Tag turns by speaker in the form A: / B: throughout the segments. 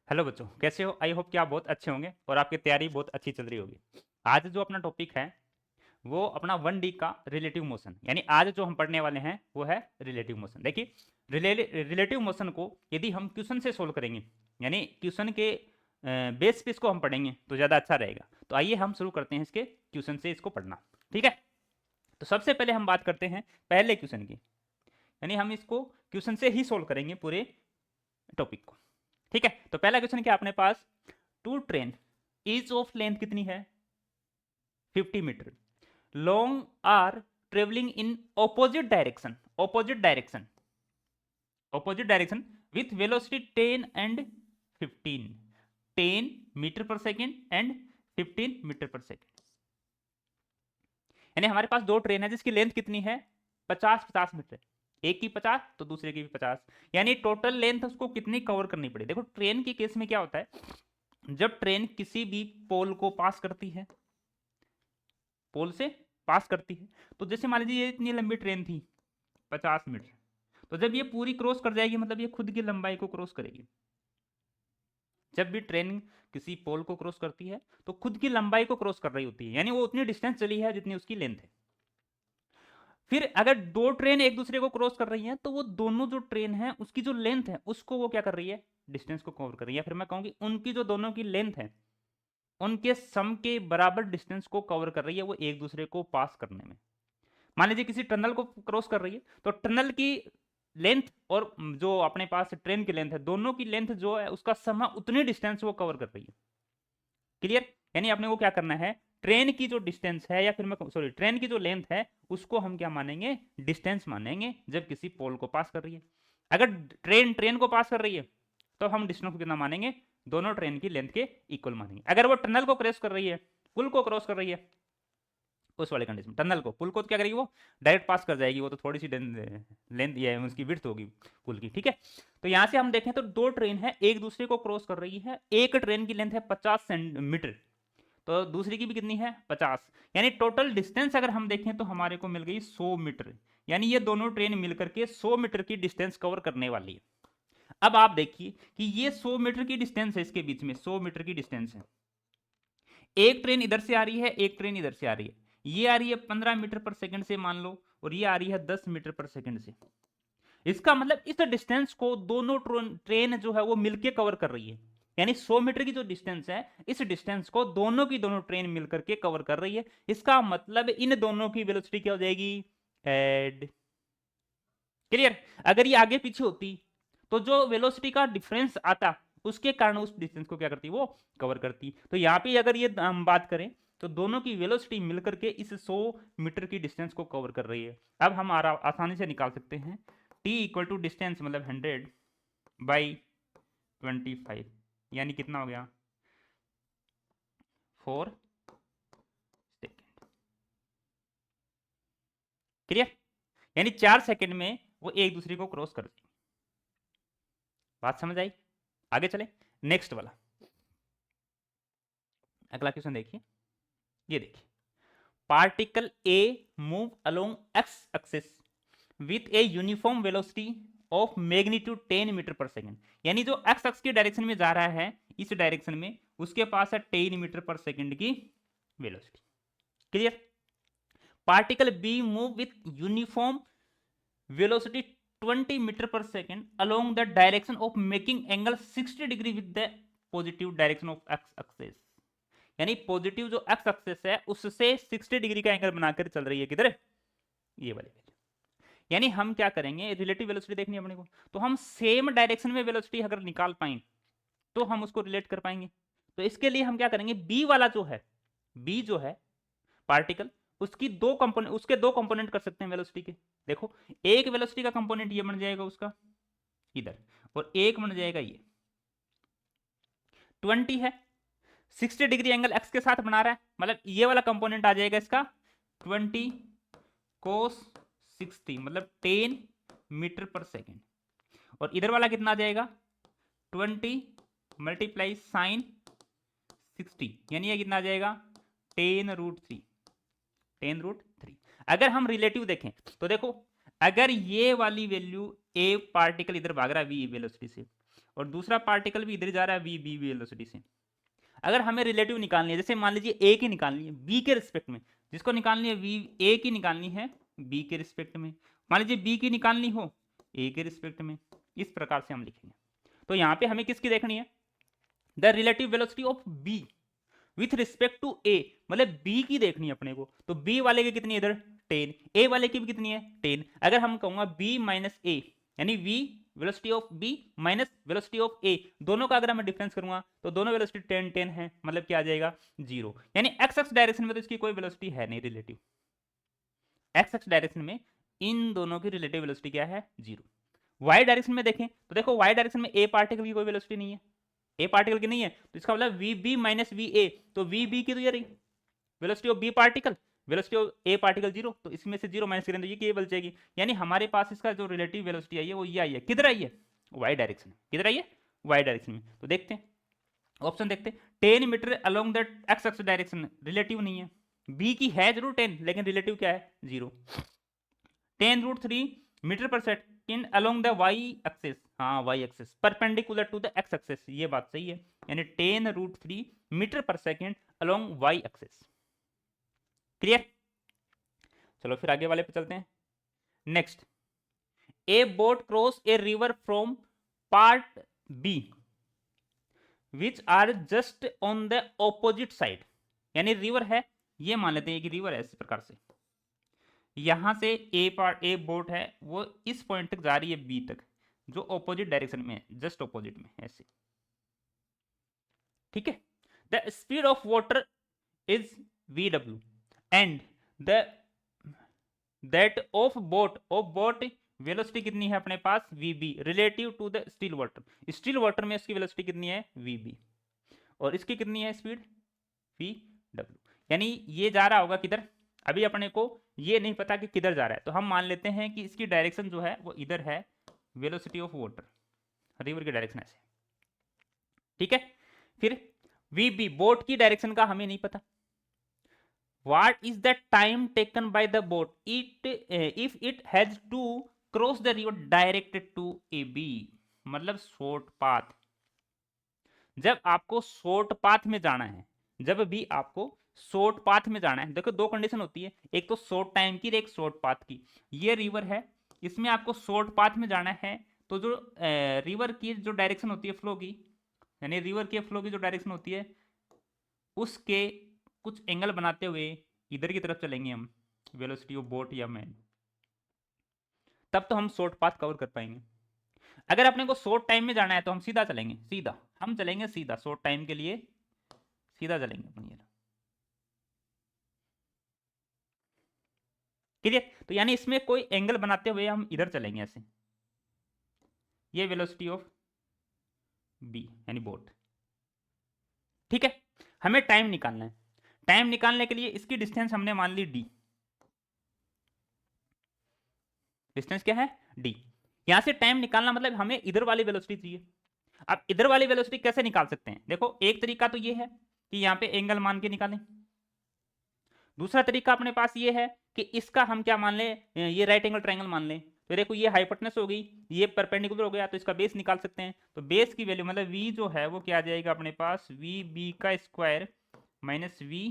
A: Hello बच्चों, कैसे हो? आई होप कि आप बहुत अच्छे होंगे और आपकी तैयारी बहुत अच्छी चल रही होगी। आज जो अपना टॉपिक है वो अपना 1D का रिलेटिव मोशन, यानी आज जो हम पढ़ने वाले हैं वो है रिलेटिव मोशन। देखिए, रिलेटिव मोशन को यदि हम क्वेश्चन से सोल्व करेंगे, यानी क्वेश्चन के बेस पे इसको हम पढ़ेंगे तो ज़्यादा अच्छा रहेगा। तो आइए हम शुरू करते हैं इसके क्वेश्चन से इसको पढ़ना। ठीक है, तो सबसे पहले हम बात करते हैं पहले क्वेश्चन की, यानी हम इसको क्वेश्चन से ही सोल्व करेंगे पूरे टॉपिक को। ठीक है, तो पहला क्वेश्चन क्या अपने पास, two train each of length कितनी है 50 metre, long are travelling in opposite direction with velocity 10 and 15, 10 metre per second and 15 metre per second. यानी हमारे पास दो ट्रेन है जिसकी लेंथ कितनी है 50-50 मीटर, एक की 50 तो दूसरे की भी 50, यानी टोटल लेंथ उसको कितनी कवर करनी पड़ी। देखो ट्रेन के केस में क्या होता है, जब ट्रेन किसी भी पोल को पास करती है, पोल से पास करती है, तो जैसे मान लीजिए ये इतनी लंबी ट्रेन थी 50 मीटर, तो जब ये पूरी क्रॉस कर जाएगी मतलब ये खुद की लंबाई को क्रॉस करेगी। जब भी ट्रेन किसी पोल को क्रॉस करती है तो खुद की लंबाई को क्रॉस कर रही होती है, यानी वो उतनी डिस्टेंस चली है जितनी उसकी लेंथ है। फिर अगर दो ट्रेन एक दूसरे को क्रॉस कर रही हैं तो वो दोनों जो ट्रेन है उसकी जो लेंथ है उसको वो क्या कर रही है, डिस्टेंस को कवर कर रही है। फिर मैं कहूंगी उनकी जो दोनों की लेंथ है उनके सम के बराबर डिस्टेंस को कवर कर रही है वो एक दूसरे को पास करने में। मान लीजिए किसी टनल को क्रॉस कर रही है तो टनल की लेंथ और जो अपने पास ट्रेन की लेंथ है दोनों की लेंथ जो है उसका सम उतनी डिस्टेंस वो कवर कर रही है। क्लियर, यानी आपने को क्या करना है, ट्रेन की जो डिस्टेंस है या फिर मैं सॉरी ट्रेन की जो लेंथ है उसको हम क्या मानेंगे, डिस्टेंस मानेंगे जब किसी पोल को पास कर रही है। अगर ट्रेन ट्रेन को पास कर रही है तो हम डिस्टेंस को कितना मानेंगे, दोनों ट्रेन की लेंथ के इक्वल मानेंगे। अगर वो टनल को क्रॉस कर रही है, पुल को क्रॉस कर रही है, उस वाले कंडीशन टनल को, पुल को तो क्या करेगी वो डायरेक्ट पास कर जाएगी, वो तो थोड़ी सी लेंथ ये उसकी विड्थ होगी पुल की। ठीक है, तो यहां से हम देखें तो दो ट्रेन है एक दूसरे को क्रॉस कर रही है, एक ट्रेन की लेंथ है 50 मीटर तो दूसरी की भी कितनी है 50, यानी टोटल डिस्टेंस अगर हम देखें तो हमारे को मिल गई 100 मीटर, यानी ये दोनों ट्रेन मिलकर के 100 मीटर की डिस्टेंस कवर करने वाली है। अब आप देखिए कि ये 100 मीटर की डिस्टेंस है, इसके बीच में 100 मीटर की डिस्टेंस है, एक ट्रेन इधर से आ रही है एक ट्रेन इधर से आ रही है, ये आ रही है 15 मीटर पर सेकंड से मान लो और ये आ रही है 10 मीटर पर सेकंड से। इसका मतलब इस डिस्टेंस को दोनों ट्रेन जो है वो मिलके कवर कर रही है, यानी 100 मीटर की जो डिस्टेंस है इस डिस्टेंस को दोनों की दोनों ट्रेन मिलकर के कवर कर रही है। इसका मतलब इन दोनों की वेलोसिटी क्या हो जाएगी, एड। क्लियर, अगर ये आगे पीछे होती तो जो वेलोसिटी का डिफरेंस आता उसके कारण उस डिस्टेंस को क्या करती, वो कवर करती। तो यहाँ पे अगर ये हम बात करें तो दोनों की वेलोसिटी मिलकर के इस 100 मीटर की डिस्टेंस को कवर कर रही है। अब हम आसानी से निकाल सकते हैं t इक्वल टू डिस्टेंस मतलब 100 बाई 25, यानी कितना हो गया 4 सेकेंड। क्लियर, यानी 4 सेकेंड में वो एक दूसरे को क्रॉस कर देंगे। बात समझ आई, आगे चले नेक्स्ट वाला, अगला क्वेश्चन देखिए। ये देखिए, particle A move along X axis with a uniform velocity of magnitude 10 metre per second, यानी जो एक्स एक्स की डायरेक्शन में जा रहा है इस डायरेक्शन में उसके पास है 10 मीटर पर सेकेंड की velocity. Clear, particle B move with uniform velocity 20 metre per second along the direction of making angle 60 degree with the positive direction of x axis, यानी पॉजिटिव जो एक्स एक्सिस है उससे 60 degree का angle बनाकर चल रही है, किधर, ये वाले। यानी हम क्या करेंगे, रिलेटिव वेलोसिटी देखनी है अपने को, तो हम सेम डायरेक्शन में वेलोसिटी अगर निकाल पाए तो हम उसको रिलेट कर पाएंगे। तो इसके लिए हम क्या करेंगे, बी वाला जो है, बी जो है पार्टिकल, उसकी दो कंपोनेंट, उसके दो कंपोनेंट कर सकते हैं वेलोसिटी के। देखो एक वेलोसिटी का कंपोनेंट ये बन जाएगा उसका इधर, और एक बन जाएगा ये 20 है, 60 डिग्री एंगल एक्स के साथ बना रहा है, मतलब ये वाला कंपोनेंट आ जाएगा इसका 20 कोस 60 मतलब 10 मीटर पर सेकेंड, और इधर वाला कितना आ जाएगा 20 मल्टीप्लाई साइन 60, यानी ये कितना आ जाएगा 10√3, 10√3। अगर हम रिलेटिव देखें तो देखो, अगर ये वाली वैल्यू ए पार्टिकल इधर भाग रहा है वी वेलोसिटी से और दूसरा पार्टिकल भी इधर जा रहा है वी बी वेलोसिटी से। अगर हमें रिलेटिव निकालनी है, जैसे मान लीजिए ए की निकालनी है बी के रिस्पेक्ट में, जिसको निकालनी है वी ए की निकालनी है बी के रिस्पेक्ट में, मान लीजिए बी की निकालनी हो ए के रिस्पेक्ट में, इस प्रकार से हम लिखेंगे। तो यहाँ पे हमें किसकी देखनी है, the relative velocity of B with respect to A, मतलब बी की देखनी है अपने को। तो बी वाले की कितनी है इधर 10, ए वाले की भी कितनी है 10। अगर हम कहूंगा बी माइनस ए, यानी V velocity of B minus velocity of A, दोनों का अगर मैं डिफरेंस करूंगा तो दोनों वेलोसिटी 10 10 है, मतलब क्या आ जाएगा 0। यानी एक्स एक्स डायरेक्शन में तो इसकी कोई वेलोसिटी है नहीं रिलेटिव, एक्स एक्स डायरेक्शन में इन दोनों की रिलेटिव वेलोसिटी क्या है 0। वाई डायरेक्शन में देखें तो देखो वाई डायरेक्शन में ए पार्टिकल की कोई वेलोसिटी नहीं है, ए पार्टिकल की नहीं है, तो इसका मतलब V B minus V A, तो वी बी की तो ये रही velocity of B particle, velocity of A particle 0, तो इसमें से 0 माइनस करें तो ये क्या बचेगी। यानी हमारे पास इसका जो रिलेटिव वेलोसिटी आई है वो ये आई है, किधर आई है वाई डायरेक्शन में, किधर आई है वाई डायरेक्शन में। तो देखते हैं ऑप्शन देखते हैं, 10 metre along the X X direction, relative नहीं है, बी की है जरूर 10 लेकिन रिलेटिव क्या है 0। 10√3 metre per second along the y axis, हाँ y axis perpendicular to the x axis, ये बात सही है, यानी 10√3 metre per second along y axis. Clear, चलो फिर आगे वाले पे चलते हैं। Next, a boat cross a river from part B which are just on the opposite side, यानी रिवर है, ये मान लेते हैं कि रिवर है, इस प्रकार से यहां से ए बोट है वो इस पॉइंट तक जा रही है बी तक, जो ऑपोजिट डायरेक्शन में है, जस्ट ऑपोजिट में ऐसे, ठीक है। The speed of water is V W and the that of boat velocity कितनी है अपने पास V B relative to the still water, still water में इसकी वेलोसिटी कितनी है वी बी, और इसकी कितनी है स्पीड वी डब्ल्यू। यानी ये जा रहा होगा किधर, अभी अपने को ये नहीं पता कि किधर जा रहा है, तो हम मान लेते हैं कि इसकी डायरेक्शन जो है वो इधर है, वेलोसिटी ऑफ वाटर रिवर की डायरेक्शन ऐसे, ठीक है। फिर वी बी बोट की डायरेक्शन का हमें नहीं पता, what is the time taken by the boat if it has to cross the river directed to a b, मतलब शॉर्ट पाथ, जब आपको शॉर्ट पाथ में जाना है, जब भी आपको शॉर्ट पाथ में जाना है, देखो दो कंडीशन होती है, एक तो शॉर्ट टाइम की एक शॉर्ट पाथ की। ये रिवर है, इसमें आपको शॉर्ट पाथ में जाना है, तो जो रिवर की जो डायरेक्शन होती है फ्लो की, यानी रिवर के फ्लो की जो डायरेक्शन होती है उसके कुछ एंगल बनाते हुए इधर की तरफ चलेंगे हम, वेलोसिटी ऑफ बोट या मैन, तब तो हम शॉर्ट पाथ कवर कर पाएंगे। अगर अपने को शॉर्ट टाइम में जाना है तो हम सीधा चलेंगे, सीधा हम चलेंगे सीधा, शॉर्ट टाइम के लिए सीधा चलेंगे अपन, ये क्लियर। तो यानी इसमें कोई एंगल बनाते हुए हम इधर चलेंगे ऐसे, ये वेलोसिटी ऑफ बी यानी बोट, ठीक है। हमें टाइम निकालना है, टाइम निकालने के लिए इसकी डिस्टेंस हमने मान ली डी, डिस्टेंस क्या है डी। यहां से टाइम निकालना मतलब हमें इधर वाली वेलोसिटी चाहिए। अब इधर वाली वेलोसिटी कैसे निकाल सकते हैं, देखो एक तरीका तो ये है कि यहाँ पे एंगल मान के निकालें, दूसरा तरीका अपने पास ये है कि इसका हम क्या मान लें, ये राइट एंगल ट्रायंगल मान लें, तो देखो ये हाइपोटेनस हो गई, ये परपेंडिकुलर हो गया, तो इसका बेस निकाल सकते हैं। तो बेस की वैल्यू मतलब v जो है वो क्या आ जाएगा अपने पास वी बी का स्क्वायर माइनस वी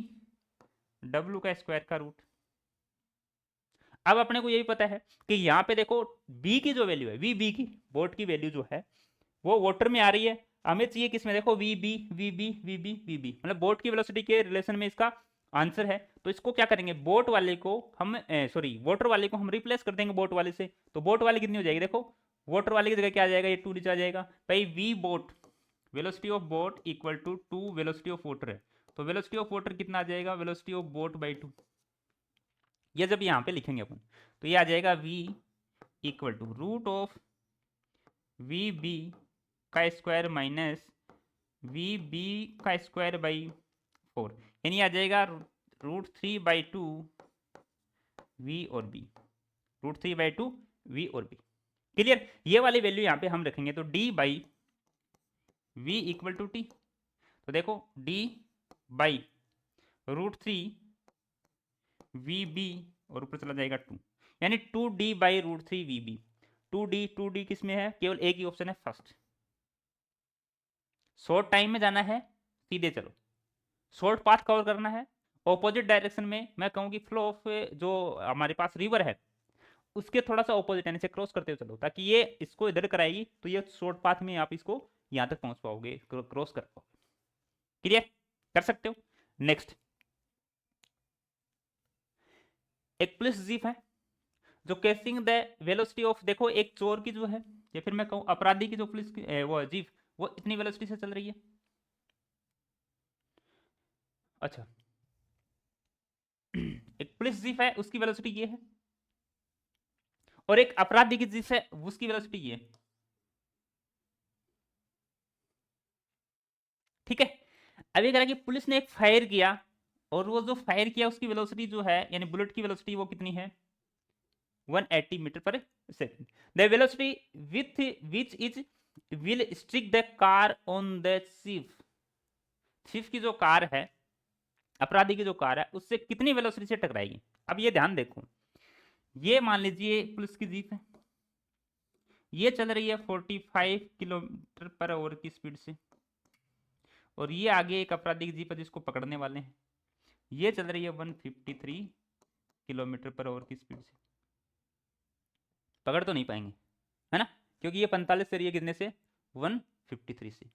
A: डब्ल्यू का स्क्वायर का रूट। अब अपने को यही पता है कि यहाँ पे देखो b की जो वैल्यू है वी बी की बोट की वैल्यू जो है वो वाटर में आ रही है, हमें चाहिए किसमें, देखो V B V B V B V B, मतलब बोट की वेलोसिटी के रिलेशन में इसका आंसर है। तो इसको क्या करेंगे, बोट वाले को हम सॉरी वाटर वाले को हम रिप्लेस कर देंगे बोट वाले से, तो बोट वाले कितनी हो जाएगी, देखो वाटर वाले की जगह क्या आ जाएगा, ये 2 नीचे आ जाएगा भाई, V boat velocity of boat equal to 2 velocity of water है, तो वेलोसिटी ऑफ वाटर कितना आ जाएगा, वेलोसिटी ऑफ बोट बाई 2। ये जब यहाँ पे लिखेंगे अपन तो ये आ जाएगा v equal to root of V B का स्क्वायर माइनस वी बी का स्क्वायर बाई 4, यानी आ जाएगा √3/2 वी और बी, √3/2 वी और बी। क्लियर, ये वाली वैल्यू यहाँ पे हम रखेंगे तो d by V equal to T, तो देखो d बाई √3 वी बी और ऊपर चला जाएगा 2, यानी 2d by √3 we B. 2d किस में है, केवल एक ही ऑप्शन है फर्स्ट, शॉर्ट टाइम में जाना है, सीधे चलो, शॉर्ट पाथ कवर करना है, ऑपोजिट डायरेक्शन में मैं कहूँ कि फ्लो ऑफ जो हमारे पास रिवर है उसके थोड़ा सा ऑपोजिट यानी से क्रॉस करते हुए चलो, ताकि ये इसको इधर कराएगी तो ये शॉर्ट पाथ में आप इसको यहाँ तक पहुंच पाओगे, क्रॉस कर पाओगे। क्लियर, कर सकते हो। नेक्स्ट, एक पुलिस जीप है जो कैसिंग द वेलोसिटी ऑफ, देखो एक चोर की जो है या फिर मैं कहूँ अपराधी की जो पुलिस की वो जीप वो इतनी वेलोसिटी से चल रही है। अच्छा एक पुलिस जीप है उसकी वेलोसिटी ये है, और एक अपराधी की जीप है उसकी वेलोसिटी ये, ठीक है। अभी कह रहा कि पुलिस ने एक फायर किया और वो जो फायर किया उसकी वेलोसिटी जो है यानी बुलेट की वेलोसिटी वो कितनी है, 180 metre per second. The velocity with which is will strike the car on the thief, thief की जो कार है, अपराधी की जो कार है उससे कितनी वेलोसिटी से टकराएगी। अब ये ध्यान देखो, ये मान लीजिए पुलिस की जीप है, ये चल रही है 45 किलोमीटर पर आवर की स्पीड से, और ये आगे एक अपराधी की जीप है जिसको पकड़ने वाले हैं, ये चल रही है 153 किलोमीटर पर आवर की स्पीड से। पकड़ तो नहीं पाएंगे है ना, क्योंकि ये 45 से रही है कितने से, 153 से।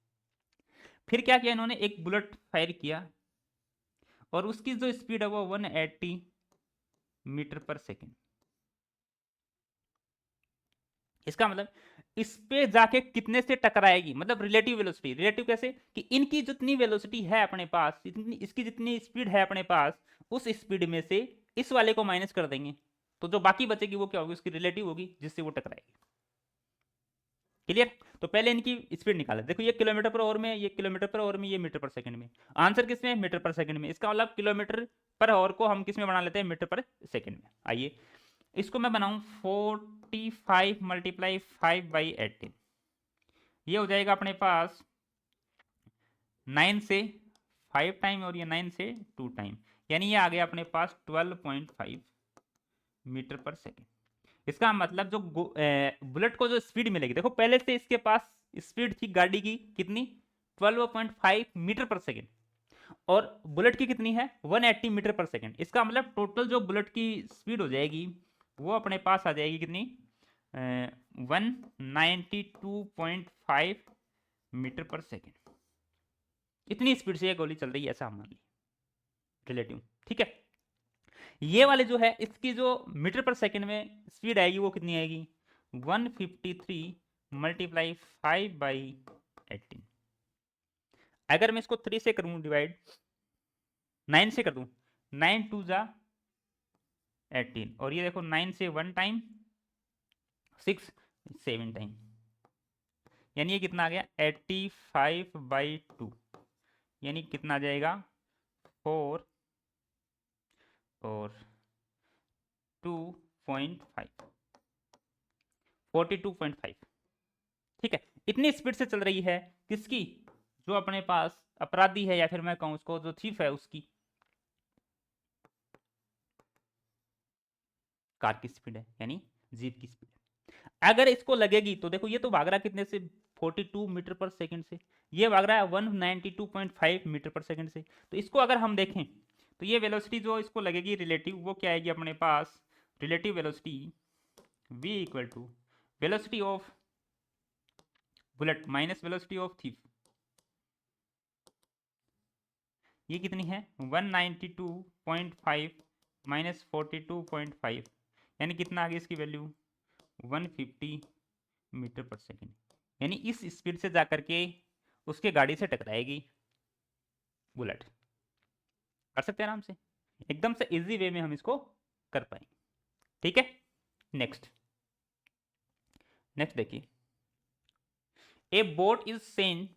A: फिर क्या किया इन्होंने, एक बुलेट फायर किया और उसकी जो स्पीड है वो 180 मीटर पर सेकेंड। इसका मतलब इस पे जाके कितने से टकराएगी, मतलब रिलेटिव वेलोसिटी, रिलेटिव कैसे कि इनकी जितनी वेलोसिटी है अपने पास, इतनी इसकी जितनी स्पीड है अपने पास, उस स्पीड में से इस वाले को माइनस कर देंगे तो जो बाकी बचेगी वो क्या होगी, उसकी रिलेटिव होगी जिससे वो टकराएगी। क्लियर, तो पहले इनकी स्पीड निकाले, देखो ये किलोमीटर पर आवर में, ये किलोमीटर पर आवर में, ये मीटर पर सेकंड में, आंसर किस में, मीटर पर सेकंड में। इसका मतलब किलोमीटर पर आवर को हम किस में बना लेते हैं, मीटर पर सेकंड में। आइए इसको मैं बनाऊं 45 मल्टीप्लाई 5/18, ये हो जाएगा अपने पास 9 से 5 टाइम और ये 9 से 2 टाइम, यानी ये आ गया अपने पास 12.5 मीटर पर सेकेंड। इसका मतलब जो बुलेट को जो स्पीड मिलेगी, देखो पहले से इसके पास स्पीड थी गाड़ी की कितनी, 12.5 मीटर पर सेकेंड, और बुलेट की कितनी है 180 मीटर पर सेकेंड। इसका मतलब टोटल जो बुलेट की स्पीड हो जाएगी वो अपने पास आ जाएगी कितनी, 192.5 मीटर पर सेकेंड। इतनी स्पीड से ये गोली चल रही है ऐसा मान ली, रिलेटिव, ठीक है। ये वाले जो है इसकी जो मीटर पर सेकेंड में स्पीड आएगी वो कितनी आएगी, 153 मल्टीप्लाई 5/18। अगर मैं इसको 3 से करूं डिवाइड, 9 से कर दूं, 9 2 जा 18, और ये देखो 9 से 1 टाइम, 6 7 टाइम, यानी ये कितना आ गया 85/2, यानी कितना आ जाएगा 4 और 2.5, 42.5, ठीक है। इतनी स्पीड से चल रही है किसकी, जो अपने पास अपराधी है या फिर मैं कहूं उसको जो थीफ है उसकी कार की स्पीड है, यानी जीप की स्पीड। अगर इसको लगेगी तो देखो ये तो भाग रहा कितने से, 42 मीटर पर सेकंड से, ये भाग रहा है 192.5 मीटर पर सेकंड से। तो इसको अगर हम देखें तो ये वेलोसिटी जो इसको लगेगी रिलेटिव वो क्या आएगी अपने पास, relative velocity v equal to velocity of bullet minus velocity of thief, ये कितनी है 192.5 माइनस 42.5, यानी कितना आ गया इसकी वैल्यू 150 मीटर पर सेकेंड, यानी इस स्पीड से जाकर के उसके गाड़ी से टकराएगी बुलेट। कर सकते हैं आराम से, एकदम से इजी वे में हम इसको कर पाएंगे, ठीक है। नेक्स्ट, नेक्स्ट देखिए, ए boat is Sen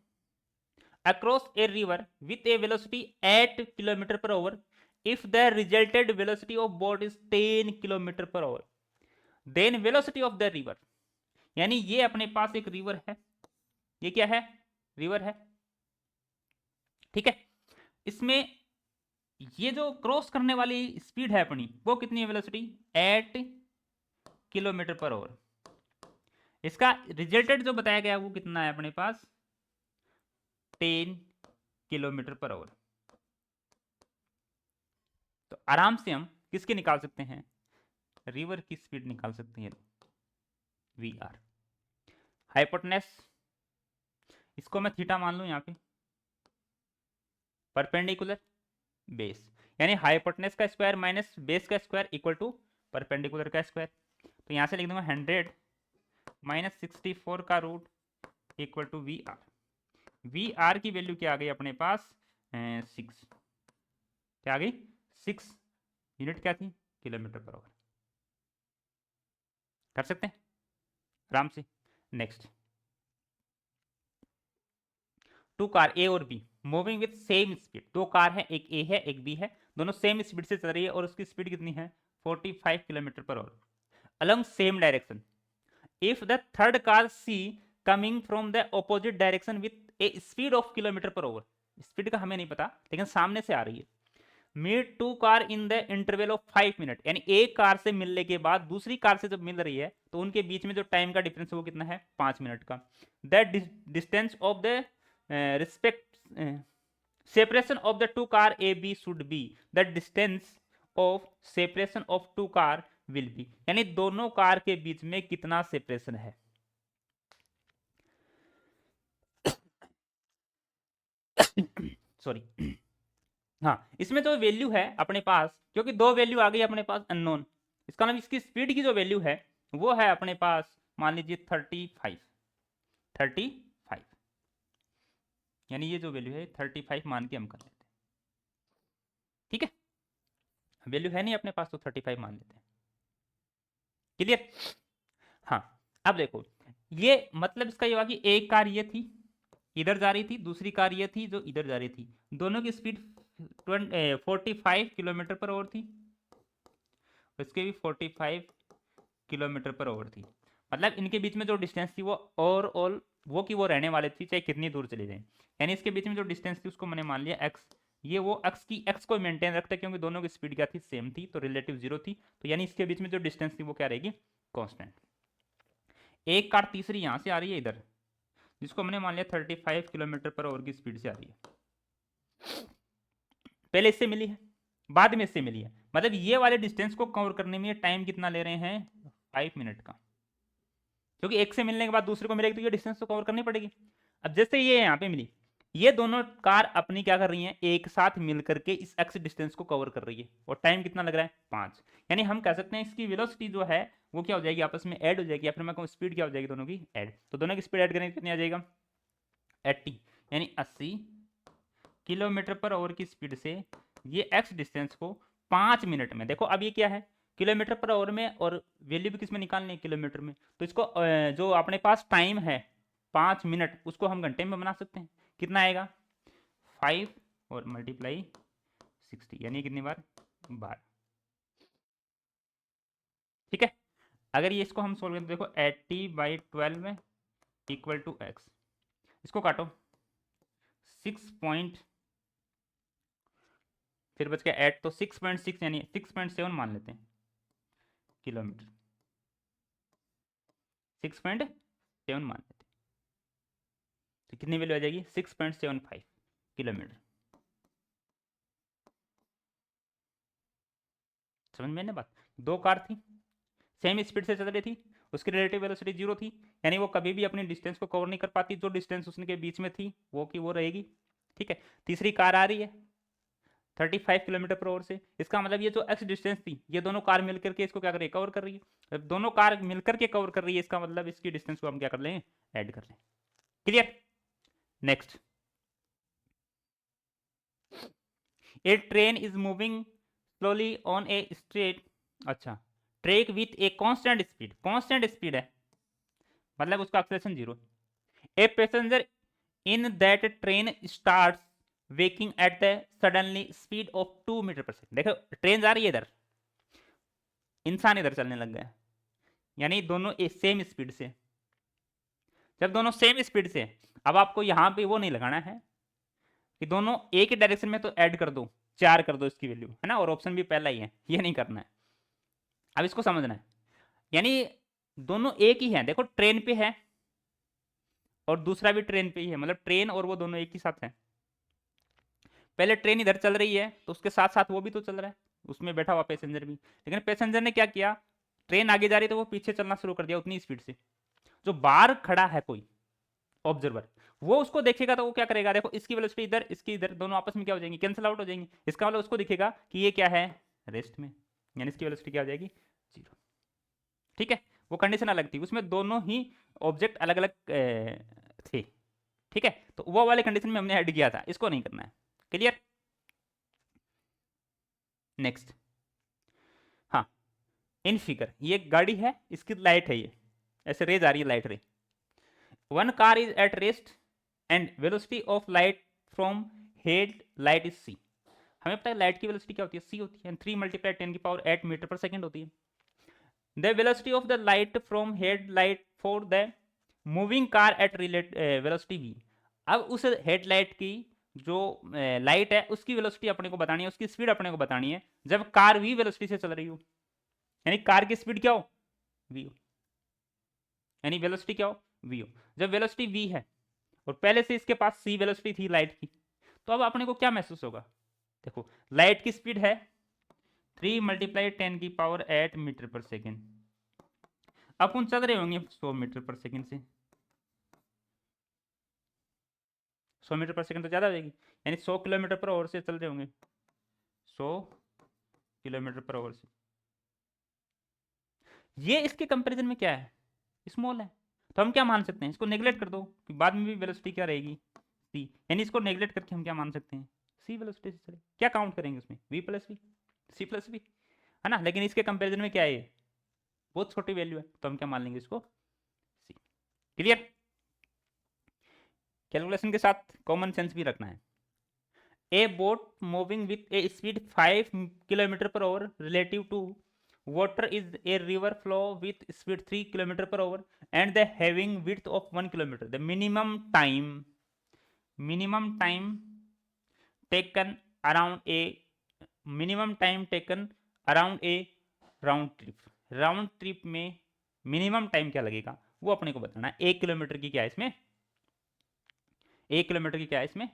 A: across a river with a velocity 8 km per hour if the resulted velocity of boat is 10 km per hour, then velocity of the river, यानी ये अपने पास एक रिवर है, ये क्या है, रिवर है, ठीक है। इसमें ये जो क्रॉस करने वाली स्पीड है अपनी वो कितनी है, वेलोसिटी 8 किलोमीटर पर आवर। इसका रिजल्टेड जो बताया गया वो कितना है अपने पास 10 किलोमीटर पर आवर। तो आराम से हम किसकी निकाल सकते हैं, रिवर की स्पीड निकाल सकते हैं, वी आर। हाइपोटेनस, इसको मैं थीटा मान लूं यहाँ पे, परपेंडिकुलर बेस, यानी हाइपोटेनस का स्क्वायर माइनस बेस का स्क्वायर इक्वल टू परपेंडिकुलर का स्क्वायर। तो यहाँ से लिख दूंगा 100 माइनस 64 का root equal to V R. V R की वैल्यू क्या आ गई अपने पास, 6, क्या आ गई 6, यूनिट क्या थी, किलोमीटर पर आवर। कर सकते हैं आराम से। नेक्स्ट, टू कार ए और be moving with same speed, दो कार है, एक ए है एक बी है, दोनों सेम स्पीड से चल रही है और उसकी स्पीड कितनी है 45 kilometre per hour along same direction. If the third car C coming from the opposite direction with a speed of kilometre per hour, speed का हमें नहीं पता लेकिन सामने से आ रही है, meet to car in the interval of 5 minute, यानी एक कार से मिलने के बाद दूसरी कार से जब मिल रही है तो उनके बीच में जो टाइम का डिफरेंस है वो कितना है 5 मिनट का। That distance of the respect separation of the two car A B should be the distance of separation of two car will be, यानी दोनों कार के बीच में कितना सेपरेशन है। सॉरी हाँ, इसमें जो वैल्यू है अपने पास, क्योंकि दो वैल्यू आ गई अपने पास अननोन, इसका मतलब इसकी स्पीड की जो वैल्यू है वो है अपने पास मान लीजिए 35, यानी ये जो वैल्यू है 35 मान के हम कर लेते हैं, ठीक है। वैल्यू है नहीं अपने पास तो 35 मान लेते हैं, क्लियर। हाँ, अब देखो ये मतलब इसका ये हुआ कि एक कार ये थी इधर जा रही थी, दूसरी कार ये थी जो इधर जा रही थी, दोनों की स्पीड 45 किलोमीटर पर आवर थी, इसके भी 45 किलोमीटर पर आवर थी। मतलब इनके बीच में जो डिस्टेंस थी वो ओवरऑल वो की वो रहने वाले थी चाहे कितनी दूर चली जाए, यानी इसके बीच में जो डिस्टेंस थी उसको मैंने मान लिया एक्स, ये वो एक्स को मेंटेन रखता है क्योंकि दोनों की स्पीड क्या थी सेम थी तो रिलेटिव जीरो थी, तो यानी इसके बीच में जो डिस्टेंस थी वो क्या रहेगी कांस्टेंट। एक कार तीसरी यहां से आ रही है इधर, जिसको हमने मान लिया 35 किलोमीटर पर आवर की स्पीड से आ रही है, पहले इससे मिली है बाद में इससे मिली है, मतलब ये वाले डिस्टेंस को कवर करने में टाइम कितना ले रहे हैं 5 मिनट का, क्योंकि एक से मिलने के बाद दूसरे को मिलेगी तो ये डिस्टेंस तो कवर करनी पड़ेगी। अब जैसे ये यहाँ पे मिली, ये दोनों कार अपनी क्या कर रही हैं एक साथ मिलकर के इस एक्स डिस्टेंस को कवर कर रही है और टाइम कितना लग रहा है 5, यानी हम कह सकते हैं इसकी वेलोसिटी जो है वो क्या हो जाएगी आपस में ऐड हो जाएगी, या फिर मैं कहूँ स्पीड क्या हो जाएगी दोनों की ऐड, तो दोनों की स्पीड ऐड करने कितनी आ जाएगा 80, यानी 80 किलोमीटर पर आवर की स्पीड से ये एक्स डिस्टेंस को 5 मिनट में, देखो अब ये क्या है किलोमीटर पर आवर में और वैल्यू भी किसमें निकालनी है किलोमीटर में, तो इसको जो अपने पास टाइम है 5 मिनट उसको हम घंटे में बना सकते हैं, कितना आएगा 5 और मल्टीप्लाई 60, यानी कितनी बार 12, ठीक है। अगर ये इसको हम सोल्व करें तो देखो 80/12 इक्वल टू एक्स, इसको काटो 6 पॉइंट फिर बच गया 8, तो 6.6 यानी 6.7 मान लेते हैं किलोमीटर, 6.7 मान लेते हैं, तो कितनी वैल्यू आ जाएगी 6.75 किलोमीटर। समझ में ना बात, दो कार थी सेम स्पीड से चल रही थी, उसकी रिलेटिव वेलोसिटी जीरो थी, यानी वो कभी भी अपनी डिस्टेंस को कवर नहीं कर पाती, जो डिस्टेंस उसके बीच में थी वो की वो रहेगी, ठीक है। तीसरी कार आ रही है 35 किलोमीटर पर आवर से, इसका मतलब ये जो एक्स डिस्टेंस थी ये दोनों कार मिलकर के इसको क्या कर रही है कवर कर रही है, जब दोनों कार मिलकर के कवर कर रही है इसका मतलब इसकी डिस्टेंस को हम क्या कर लें ऐड कर लें, clear. Next, a train is moving slowly on a straight, अच्छा track with a constant speed है मतलब उसका acceleration zero, a passenger in that train starts walking at the suddenly speed of 2 metre per second, देखो train जा रही है इधर, इंसान इधर चलने लग गया, यानी दोनों सेम स्पीड से, जब दोनों सेम स्पीड से, अब आपको यहां पे वो नहीं लगाना है कि दोनों एक ही डायरेक्शन में तो ऐड कर दो 4 कर दो इसकी वैल्यू है ना, और ऑप्शन भी पहला ही है, ये नहीं करना है, अब इसको समझना है, यानी दोनों एक ही है, देखो ट्रेन पे है और दूसरा भी ट्रेन पे ही है, मतलब ट्रेन और वो दोनों एक ही साथ है। पहले ट्रेन इधर चल रही है तो उसके साथ साथ वो भी तो चल रहा है, उसमें बैठा हुआ पैसेंजर भी, लेकिन पैसेंजर ने क्या किया, ट्रेन आगे जा रही तो वो पीछे चलना शुरू कर दिया उतनी स्पीड से। जो बाहर खड़ा है कोई ऑब्जर्वर, वो उसको देखेगा तो वो क्या करेगा, देखो इसकी वेलोसिटी इधर, इसकी इधर, दोनों आपस में क्या हो जाएंगी, कैंसिल आउट हो जाएंगी। इसका मतलब उसको दिखेगा कि ये क्या है, रेस्ट में, यानी इसकी वेलोसिटी क्या हो जाएगी, जीरो। ठीक है, वो कंडीशन अलग थी, उसमें दोनों ही ऑब्जेक्ट अलग अलग थे। ठीक है, तो वो वाले कंडीशन में हमने ऐड किया था, इसको नहीं करना है। क्लियर। नेक्स्ट, हाँ, इन फिगर ये गाड़ी है, इसकी लाइट है, ये ऐसे रेज आ रही है, light ray. One car is at rest and velocity of light from head light is c. हमें पता है लाइट की वेलोसिटी क्या होती है, सी होती है, 3 मल्टीप्लाई 10⁸ मीटर पर सेकेंड होती है। The velocity of the light from head light for the moving car at velocity v. अब उस हेडलाइट की जो लाइट है उसकी वेलोसिटी अपने को बतानी है, उसकी स्पीड अपने को बतानी है जब कार वी वेलोसिटी से चल रही हो, यानी कार की स्पीड क्या हो, वी हो, यानी वेलोसिटी क्या हो, वी हो। जब वेलोसिटी वी है और पहले से इसके पास सी वेलोसिटी थी लाइट की, तो अब अपने को क्या महसूस होगा, देखो लाइट की स्पीड है 3 मल्टीप्लाई 10⁸ मीटर पर सेकेंड, अपन चल रहे होंगे 100 मीटर पर सेकेंड से, 100 मीटर पर सेकेंड तो ज़्यादा हो जाएगी, यानी 100 किलोमीटर पर आवर से चल रहे होंगे, 100 किलोमीटर पर आवर से। ये इसके कंपैरिजन में क्या है, स्मॉल है, तो हम क्या मान सकते हैं, इसको नेगलेक्ट कर दो कि बाद में भी वेलोसिटी क्या रहेगी, सी, यानी इसको नेगलेक्ट करके हम क्या मान सकते हैं, सी वेलोसिटी से चले, क्या काउंट करेंगे उसमें, v plus v, c plus v, है ना। लेकिन इसके कंपैरिजन में क्या है, ये बहुत छोटी वैल्यू है, तो हम क्या मान लेंगे इसको, सी। क्लियर। कैलकुलेशन के साथ कॉमन सेंस भी रखना है। A boat moving with a speed 5 kilometre per hour relative to water is a river flow with speed 3 kilometer per hour and the having width of 1 kilometer. The minimum time taken around a round trip, round trip में minimum time क्या लगेगा वो अपने को बताना है। 1 kilometre की क्या है इसमें, 1 किलोमीटर की क्या है इसमें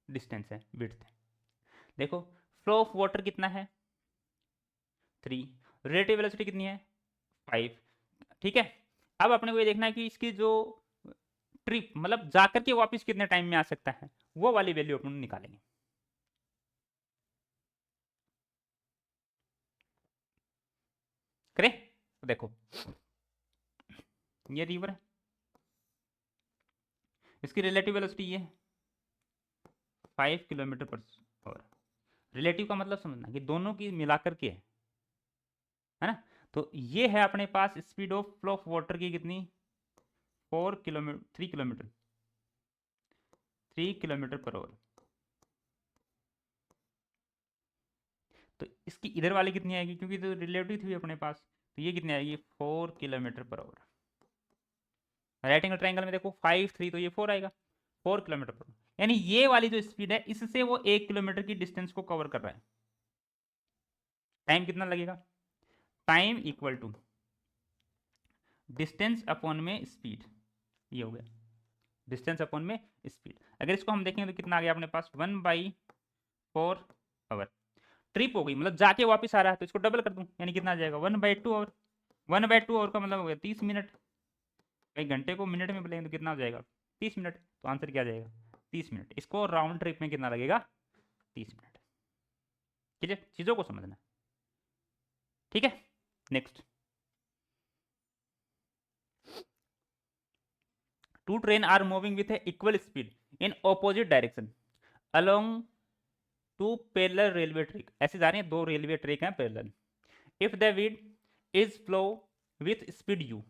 A: डिस्टेंस है, विड्थ है। देखो फ्लो ऑफ वाटर कितना है 3, रिलेटिव वेलोसिटी कितनी है 5। ठीक है, अब अपने को ये देखना है कि इसकी जो ट्रिप मतलब जाकर के वापस कितने टाइम में आ सकता है, वो वाली वैल्यू अपन निकालेंगे। करें तो देखो ये रिवर है, इसकी रिलेटिव वेलोसिटी ये 5 किलोमीटर पर आवर। रिलेटिव का मतलब समझना कि दोनों की मिलाकर के है ना। तो ये है अपने पास speed of flow of water की कितनी 4 किलोमीटर 3 किलोमीटर पर आवर। तो इसकी इधर वाली कितनी आएगी, क्योंकि तो रिलेटिव थी अपने पास, तो ये कितनी आएगी 4 kilometre per our. Right angle triangle में देखो 5 3 तो ये 4 आएगा, 4 किलोमीटर पर, यानी ये वाली जो स्पीड है इससे वो 1 किलोमीटर की डिस्टेंस को कवर कर रहा है। टाइम कितना लगेगा, time equal to distance upon में स्पीड, ये हो गया डिस्टेंस अपॉन में स्पीड। अगर इसको हम देखें तो कितना आ गया अपने पास 1/4 आवर। ट्रिप हो गई मतलब जाके वापस आ रहा है, तो इसको डबल कर दूं यानी कितना आ जाएगा 1/2 आवर। 1/2 आवर का मतलब हो गया 30 मिनट, एक घंटे को मिनट में बोलेंगे तो कितना हो जाएगा 30 मिनट। तो आंसर क्या जाएगा 30 मिनट। इसको राउंड ट्रिप में कितना लगेगा 30 मिनट। ठीक है, चीज़ों को समझना। ठीक है, next, two train are moving with equal speed in opposite direction along two parallel railway track. ऐसे जा रहे हैं, दो रेलवे ट्रैक हैं parallel. If the wind is flow with speed u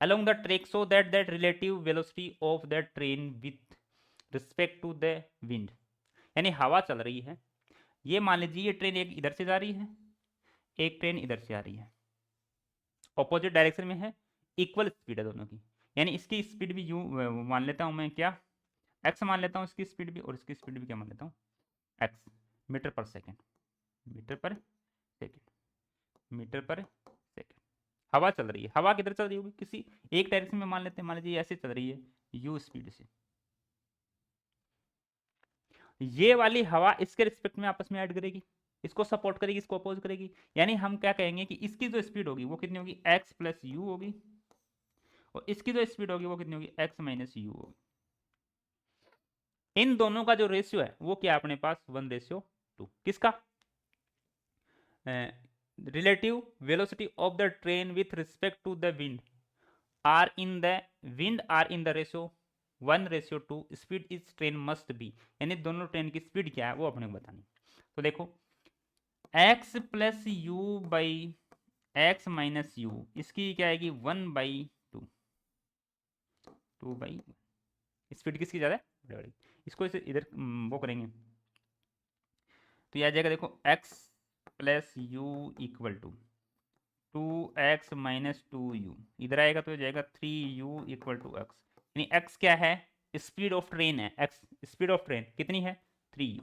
A: along the track so that relative velocity of the train with respect to the wind, यानी हवा चल रही है, ये मान लीजिए ये ट्रेन एक इधर से जा रही है, एक ट्रेन इधर से आ रही है, ऑपोजिट डायरेक्शन में है, इक्वल स्पीड है दोनों की, यानी इसकी स्पीड भी यू मान लेता हूँ मैं, क्या एक्स मान लेता हूँ इसकी स्पीड भी, और इसकी स्पीड भी क्या मान लेता हूँ x, metre per second, metre per second, metre per second. हवा चल रही है, हवा किधर चल रही होगी, किसी एक डायरेक्शन में मान लेते हैं, मान लीजिए ऐसे चल रही है, u स्पीड से। ये वाली हवा इसके रिस्पेक्ट में आपस में ऐड करेगी, इसको सपोर्ट करेगी, इसको अपोज करेगी। यानी हम क्या कहेंगे कि इसकी जो स्पीड होगी वो कितनी होगी, x प्लस यू होगी, और इसकी जो स्पीड होगी वो कितनी होगी, x माइनस यू होगी। इन दोनों का जो रेशियो है वो क्या है अपने पास, 1:2। किसका, relative velocity of the train with respect to the wind are in the ratio 1:2, speed is train must be. यानी दोनों ट्रेन की स्पीड क्या है वो अपने को बतानी। तो देखो x plus you by x minus you, इसकी क्या आएगी 1/2, 2/1। स्पीड किसकी ज़्यादा है, इसको इसे इधर वो करेंगे तो यह आ जाएगा, देखो x plus u equal to 2x minus 2u, इधर आएगा तो जाएगा 3u इक्वल टू x। यानी x क्या है, स्पीड ऑफ ट्रेन है, x स्पीड ऑफ ट्रेन कितनी है 3u।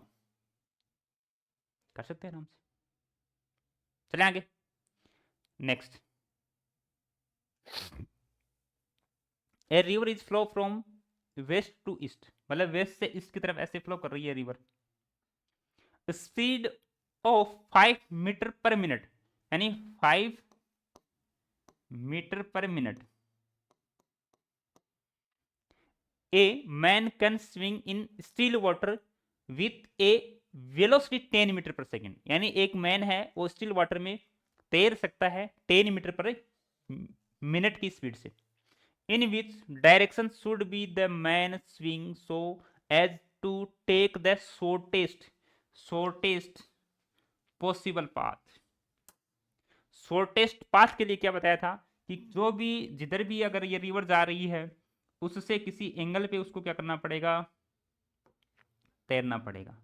A: कर सकते हैं आराम से। चले आगे next. A river is flow from west to east, मतलब वेस्ट से ईस्ट की तरफ ऐसे फ्लो कर रही है river. Speed of 5 metre per minute, यानी 5 metre per minute. A man can swing in still water with a velocity 10 metre per second, यानी एक मैन है वो स्टिल वाटर में तैर सकता है 10 मीटर पर मिनट की स्पीड से। In which direction should be the man swing so as to take the shortest possible path. Shortest path के लिए क्या बताया था कि जो भी जिधर भी अगर ये रिवर जा रही है उससे किसी एंगल पे उसको क्या करना पड़ेगा, तैरना पड़ेगा,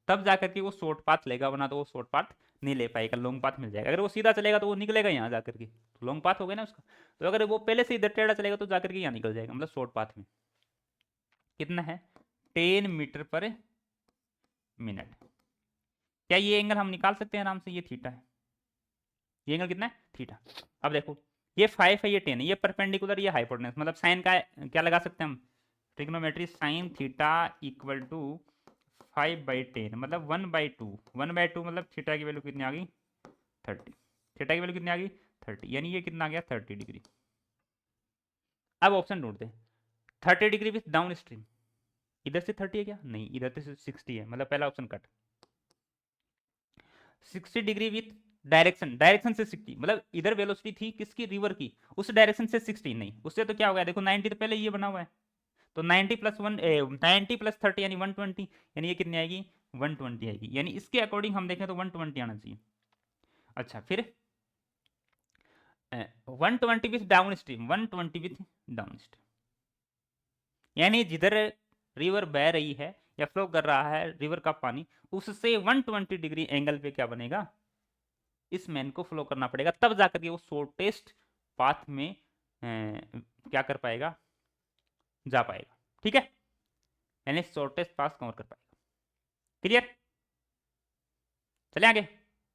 A: तब जाकर के वो शॉर्ट पाथ लेगा, वरना तो वो शॉर्ट पाथ नहीं ले पाएगा, लॉन्ग पाथ मिल जाएगा। अगर वो सीधा चलेगा तो वो निकलेगा यहाँ जाकर के, तो लॉन्ग पाथ हो गया ना उसका। तो अगर वो पहले से इधर टेढ़ा चलेगा तो जाकर के यहाँ निकल जाएगा, मतलब शॉर्ट पाथ में कितना है 10 मीटर पर मिनट। क्या ये एंगल हम निकाल सकते हैं आराम से, ये थीटा है, ये एंगल कितना है थीटा। अब देखो ये 5 है, ये 10 है, ये परपेंडिकुलर, ये हाइपोटेनस, मतलब साइन का क्या लगा सकते हैं हम, trigonometry sine theta equal to 5/10, मतलब 1/2, 1/2 मतलब थीटा की वैल्यू कितनी आ गई 30, थीटा की वैल्यू कितनी आ गई 30, यानी ये कितना आ गया 30 डिग्री। अब ऑप्शन ढूंढते हैं, 30 डिग्री विथ डाउन स्ट्रीम, इधर से 30 है क्या, नहीं इधर से 60 है, मतलब पहला option cut. 60 degree with direction से 60, मतलब इधर वेलोसिटी थी किसकी, रिवर की, उस डायरेक्शन से 60, नहीं उससे तो क्या हो गया, देखो 90 तो पहले ये बना हुआ है, तो 90 प्लस 30 यानी 120, यानी ये कितनी आएगी 120 आएगी, यानी इसके अकॉर्डिंग हम देखें तो 120 आना चाहिए। अच्छा फिर 120 with down stream, 120 with down stream, यानी जिधर रिवर बह रही है या फ्लो कर रहा है रिवर का पानी, उससे 120 डिग्री एंगल पे क्या बनेगा, इस मैन को फ्लो करना पड़ेगा, तब जाकर के वो शॉर्टेस्ट पाथ में क्या कर पाएगा, जा पाएगा। ठीक है, यानी शॉर्टेस्ट पाथ कवर कर पाएगा। क्लियर, चले आगे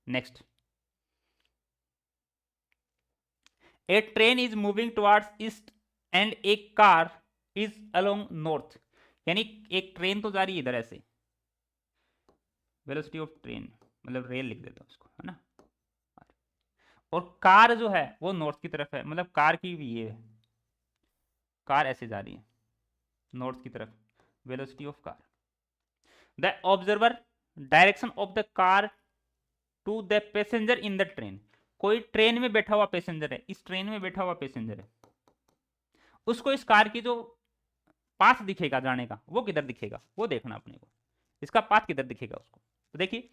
A: next. A train is moving towards east and A car is along north, यानी एक ट्रेन तो जा रही है इधर ऐसे, वेलोसिटी ऑफ ट्रेन मतलब रेल लिख देता हूं उसको, है ना, और कार जो है वो नॉर्थ की तरफ है, मतलब कार की भी ये है, कार ऐसे जा रही है नॉर्थ की तरफ, velocity of car. The observer direction of the car to the passenger in the train, कोई ट्रेन में बैठा हुआ पैसेंजर है, इस ट्रेन में बैठा हुआ पैसेंजर है, उसको इस कार की जो पाथ दिखेगा जाने का वो किधर दिखेगा, वो देखना अपने को, इसका पाथ किधर दिखेगा उसको। तो देखिए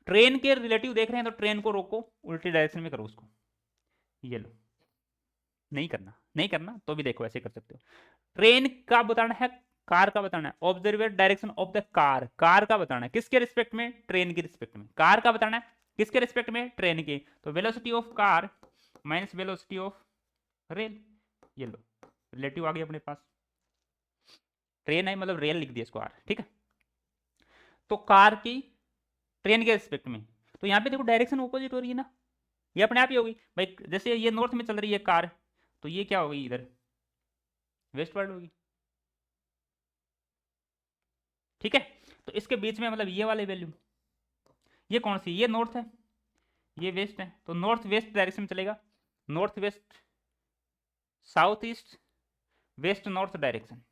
A: ट्रेन के रिलेटिव देख रहे हैं तो ट्रेन को रोको, उल्टी डायरेक्शन में करो उसको, ये लो, नहीं करना, नहीं करना तो भी देखो ऐसे कर सकते हो। ट्रेन का बताना है, कार का बताना है, observe direction of the car, car का बताना है किसके रिस्पेक्ट में, ट्रेन के रिस्पेक्ट में, कार का बताना है किसके रिस्पेक्ट में, ट्रेन के, तो velocity of car minus velocity of rail, ये लो रिलेटिव आ गई अपने पास, ट्रेन है मतलब रेल लिख दिया इसको आर, ठीक है। तो कार की ट्रेन के रिस्पेक्ट में, तो यहाँ पे देखो डायरेक्शन ऑपोजिट हो रही है ना, ये अपने आप ही होगी भाई, जैसे ये नॉर्थ में चल रही है कार, तो ये क्या होगी इधर वेस्ट वर्ल्ड होगी, ठीक है। तो इसके बीच में मतलब ये वाले वैल्यू, ये कौन सी, ये नॉर्थ है, ये वेस्ट है, तो नॉर्थ वेस्ट डायरेक्शन में चलेगा, north west, south east, west north direction.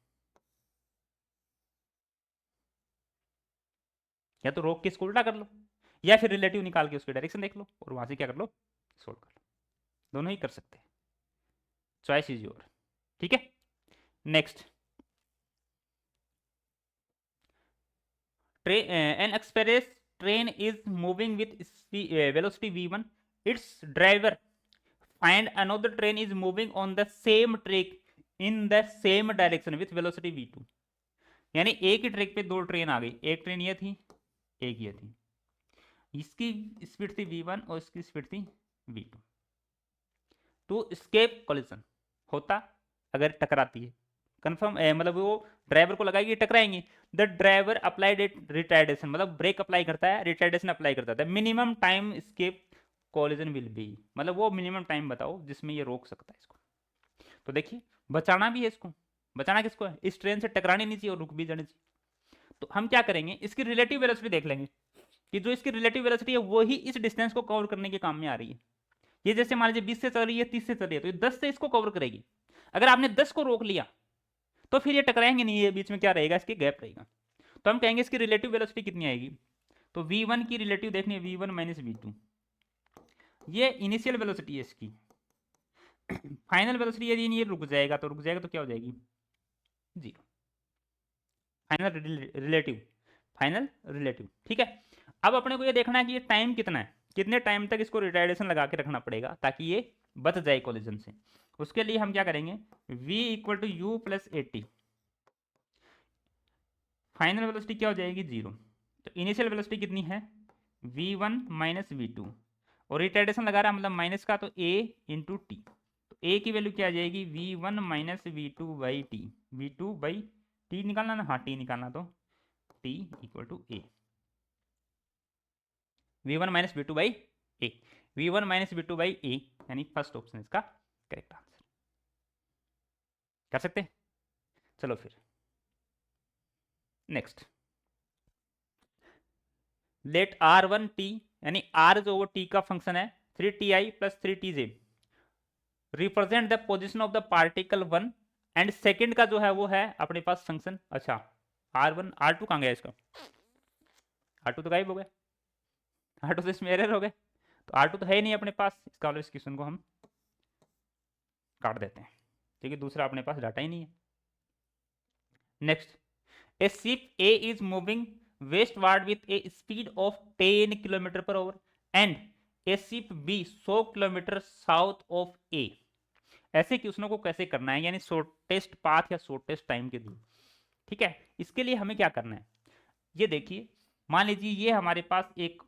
A: या तो रोक के इसको उल्टा कर लो, या फिर रिलेटिव निकाल के उसकी डायरेक्शन देख लो और वहां से क्या कर लो, सोल्व कर लो, दोनों ही कर सकते हैं, चॉइस इज योर। ठीक है। Next, an express train is moving with velocity v1, its driver find another train is moving on the same track in the same direction with velocity v2। यानी एक ही track पे दो train आ गई, एक train ये थी, एक ये थी, इसकी स्पीड थी v1 और इसकी स्पीड थी v2। तो स्केप कोलिजन होता अगर टकराती है, कंफर्म मतलब वो ड्राइवर को लगाएगी, टकराएंगी, द ड्राइवर अप्लाइड रिटार्डेशन, मतलब ब्रेक अप्लाई करता है, रिटार्डेशन अप्लाई करता है, minimum time escape collision will be, मतलब वो मिनिमम टाइम बताओ जिसमें ये रोक सकता है इसको। तो देखिए बचाना भी है इसको, बचाना किसको है, इस ट्रेन से टकरानी नहीं चाहिए और रुक भी जानी चाहिए। तो हम क्या करेंगे, इसकी रिलेटिव वेलोसिटी देख लेंगे कि जो इसकी रिलेटिव वेलोसिटी है वही इस डिस्टेंस को कवर करने के काम में आ रही है। ये जैसे मान लीजिए 20 से चल रही है, 30 से चल रही है, तो ये 10 से इसको कवर करेगी। अगर आपने 10 को रोक लिया तो फिर ये टकराएंगे नहीं, ये बीच में क्या रहेगा, इसकी गैप रहेगा। तो हम कहेंगे इसकी रिलेटिव वेलोसिटी कितनी आएगी, तो v1 की रिलेटिव देखनी है, v1 माइनस v2, ये इनिशियल वेलोसिटी है इसकी, फाइनल वेलोसिटी यदि ये रुक जाएगा तो तो क्या हो जाएगी, zero. Final relative, final relative. ठीक है। अब अपने को ये देखना है कि ये टाइम कितना है, कितने टाइम तक इसको रिटार्डेशन लगा के रखना पड़ेगा ताकि ये बच जाए कोलिजन से। उसके लिए हम क्या करेंगे, v equal to u plus 80, final velocity क्या हो जाएगी, जीरो। तो इनिशियल वेलोसिटी कितनी है, v1 माइनस v2, और रिटार्डेशन लगा रहा मतलब माइनस का, तो a इंटू टी, तो a की वैल्यू क्या आ जाएगी, v1 minus v2 by t, v2 by t निकालना ना, हाँ टी निकालना, तो t equal to a, v1 minus v2 by a, v1 minus v2 by a, यानी फर्स्ट ऑप्शन इसका करेक्ट आंसर। कर सकते हैं, चलो फिर नेक्स्ट, लेट r1t, यानी r जो वो t का फंक्शन है 3ti plus 3tj, represent the position of the particle 1 and second का जो है वो है अपने पास फंक्शन, अच्छा r1 r2 कहाँ गया इसका, r2 तो गायब हो गया, r2 तो इसमें एरर हो गए, तो r2 तो है ही नहीं अपने पास, इसका वाले इस क्वेश्चन को हम काट देते हैं क्योंकि दूसरा अपने पास डाटा ही नहीं है। Next, A ship A is moving westward with a speed of 10 km per hour and a ship B 100 km south of A। ऐसे क्वेश्चनों को कैसे करना है, यानी शॉर्टेस्ट पाथ या शॉर्टेस्ट टाइम के लिए। ठीक है, इसके लिए हमें क्या करना है, ये देखिए, मान लीजिए ये हमारे पास एक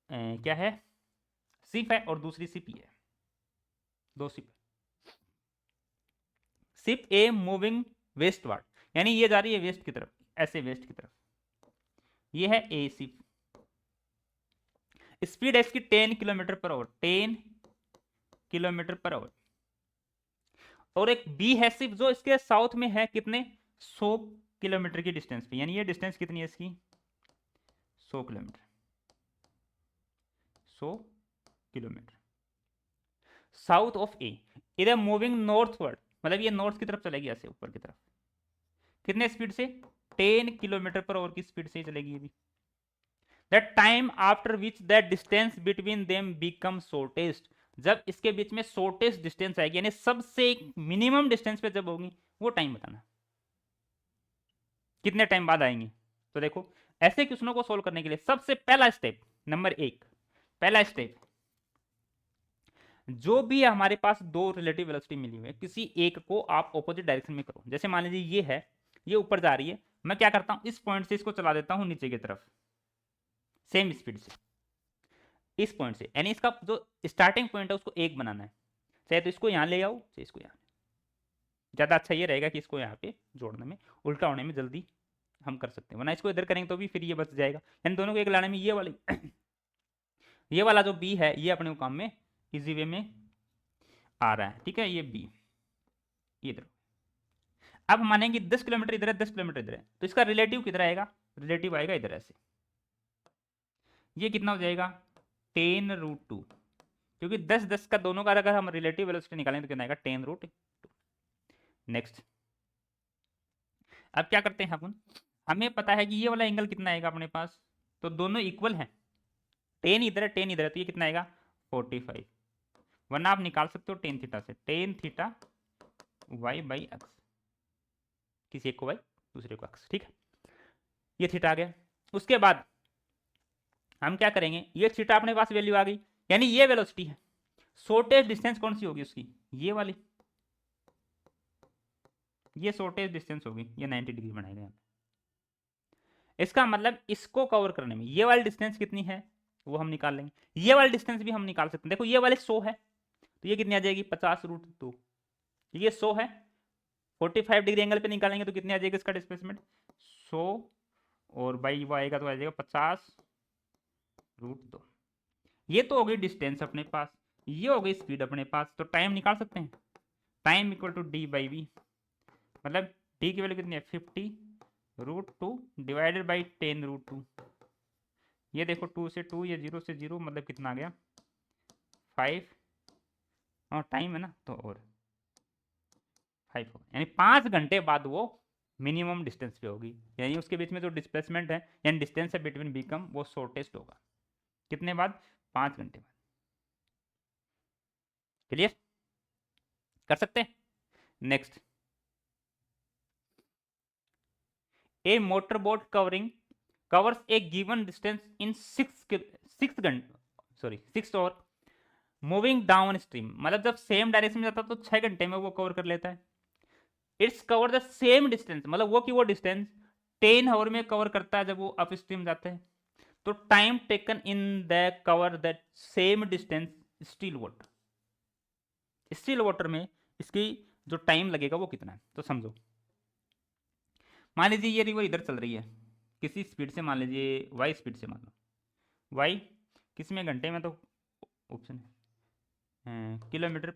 A: क्या है, शिप है और दूसरी शिप ये है, दो ship, ship a moving westward, यानी ये जा रही है वेस्ट की तरफ, ऐसे वेस्ट की तरफ, ये है ए शिप, स्पीड है इसकी 10 kilometre per our, 10 kilometre per our, और एक बी है शिप जो इसके साउथ में है, कितने 100 किलोमीटर की डिस्टेंस पे, यानी ये डिस्टेंस कितनी है इसकी 100 किलोमीटर, 100 किलोमीटर साउथ ऑफ ए, इधर मूविंग नॉर्थवर्ड, मतलब ये नॉर्थ की तरफ चलेगी, ऐसे ऊपर की तरफ, कितने स्पीड से 10 किलोमीटर पर आवर की स्पीड से चलेगी ये भी। The time after which the distance between them become shortest, जब इसके बीच में शॉर्टेस्ट डिस्टेंस आएगी, यानी सबसे मिनिमम डिस्टेंस पे जब होगी वो टाइम बताना, कितने टाइम बाद आएंगे। तो देखो ऐसे क्वेश्चनों को सोल्व करने के लिए सबसे पहला स्टेप, नंबर 1, पहला स्टेप, जो भी हमारे पास दो रिलेटिव वेलोसिटी मिली हुई है किसी एक को आप ऑपोजिट डायरेक्शन में करो। जैसे मान लीजिए ये है, ये ऊपर जा रही है, मैं क्या करता हूं इस पॉइंट से इसको चला देता हूं नीचे की तरफ सेम स्पीड से, इस पॉइंट से, यानी इसका जो स्टार्टिंग पॉइंट है उसको एक बनाना है, चाहे तो इसको यहां ले आओ चाहे इसको यहां, ज्यादा अच्छा ये रहेगा कि इसको यहाँ पे जोड़ने में, उल्टा होने में जल्दी हम कर सकते हैं, वरना इसको इधर करेंगे तो भी फिर ये बच जाएगा, यानी दोनों को एक लाने में ये वाली ये वाला जो बी है ये अपने को काम में इजी वे में आ रहा है। ठीक है, ये बी इधर, अब मानेंगे 10 किलोमीटर इधर है 10 किलोमीटर इधर है, तो इसका रिलेटिव किधर आएगा, रिलेटिव आएगा इधर ऐसे, ये कितना हो जाएगा 10√2, क्योंकि 10 का दोनों का अगर हम रिलेटिव वेलोसिटी निकालेंगे तो कितना आएगा 10√2। नेक्स्ट, अब क्या करते हैं अपन, हमें पता है कि ये वाला एंगल कितना आएगा अपने पास, तो दोनों इक्वल हैं, 10 इधर है 10 इधर है, तो ये कितना आएगा 45, वरना आप निकाल सकते हो टेन थीटा से, tan theta y by x, किसी एक को वाई दूसरे को एक्स, ठीक है, ये थीटा आ गया। उसके बाद हम क्या करेंगे, ये थीटा अपने पास वैल्यू आ गई, यानी ये वेलोसिटी है, शॉर्टेस्ट डिस्टेंस कौन सी होगी उसकी, ये वाली, ये शॉर्टेस्ट डिस्टेंस होगी, ये 90 डिग्री बनाएगा यहाँ पे। इसका मतलब इसको कवर करने में ये वाली डिस्टेंस कितनी है वो हम निकाल लेंगे, ये वाली डिस्टेंस भी हम निकाल सकते हैं। देखो ये वाले 100 है, तो ये कितनी आ जाएगी 50√2, ये 100 है, 45 डिग्री एंगल पे निकालेंगे तो कितनी आ जाएगी इसका डिस्प्लेसमेंट 100, और बाई वो आएगा तो आ जाएगा 50√2। ये तो हो गई डिस्टेंस अपने पास, ये हो गई स्पीड अपने पास, तो टाइम निकाल सकते हैं, time equal to d by v, मतलब डी की वैल्यू कितनी है 50√2 डिवाइडेड बाई 10√2, ये देखो 2 से 2, ये 0 से 0, मतलब कितना आ गया 5, और टाइम है ना तो और 5 होगा, यानी 5 घंटे बाद वो मिनिमम डिस्टेंस पे होगी, यानी उसके बीच में जो डिस्प्लेसमेंट है यानी डिस्टेंस है बिटवीन बीकम वो शॉर्टेस्ट होगा, कितने बाद 5 घंटे बाद। क्लियर, कर सकते हैं। Next, a motor boat covers a given distance in 6 hour moving down stream, मतलब जब सेम डायरेक्शन में जाता है तो 6 घंटे में वो कवर कर लेता है। Its cover the same distance, मतलब वो डिस्टेंस 10 आवर में कवर करता है जब वो अप स्ट्रीम जाते हैं, तो time taken in the cover that same distance still water में इसकी जो टाइम लगेगा वो कितना है, तो समझो मान लीजिए ये रिवर इधर चल रही है किसी स्पीड से, मान लीजिए वाई स्पीड से, मान लो वाई किस में घंटे में, तो ऑप्शन है किलोमीटर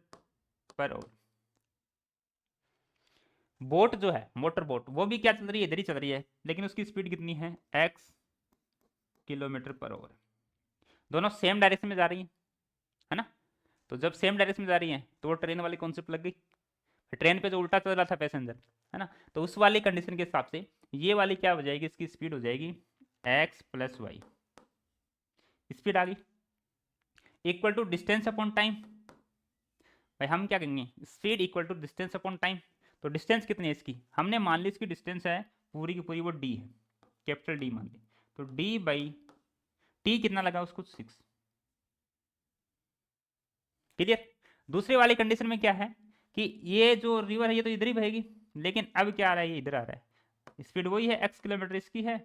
A: पर आवर। बोट जो है मोटर बोट वो भी क्या चल रही है, इधर ही चल रही है, लेकिन उसकी स्पीड कितनी है x किलोमीटर पर आवर, दोनों सेम डायरेक्शन में जा रही है ना, तो जब सेम डायरेक्शन में जा रही है तो वो ट्रेन वाली कॉन्सेप्ट लग गई, ट्रेन पे जो उल्टा चल रहा था पैसेंजर, है ना, तो उस वाली कंडीशन के हिसाब से ये वाली क्या हो जाएगी, इसकी स्पीड हो जाएगी x + y, स्पीड आ गई equal to distance upon time. भाई हम क्या कहेंगे, speed equal to distance upon time, तो डिस्टेंस कितनी है इसकी, हमने मान ली इसकी डिस्टेंस है पूरी की पूरी वो d है, कैपिटल D मान ली, तो d बाई टी कितना लगा उसको 6। क्लियर। दूसरी वाली कंडीशन में क्या है कि ये जो रिवर है ये तो इधर ही बहेगी, लेकिन अब क्या आ रहा है, ये इधर आ रहा है, स्पीड वही है x किलोमीटर इसकी है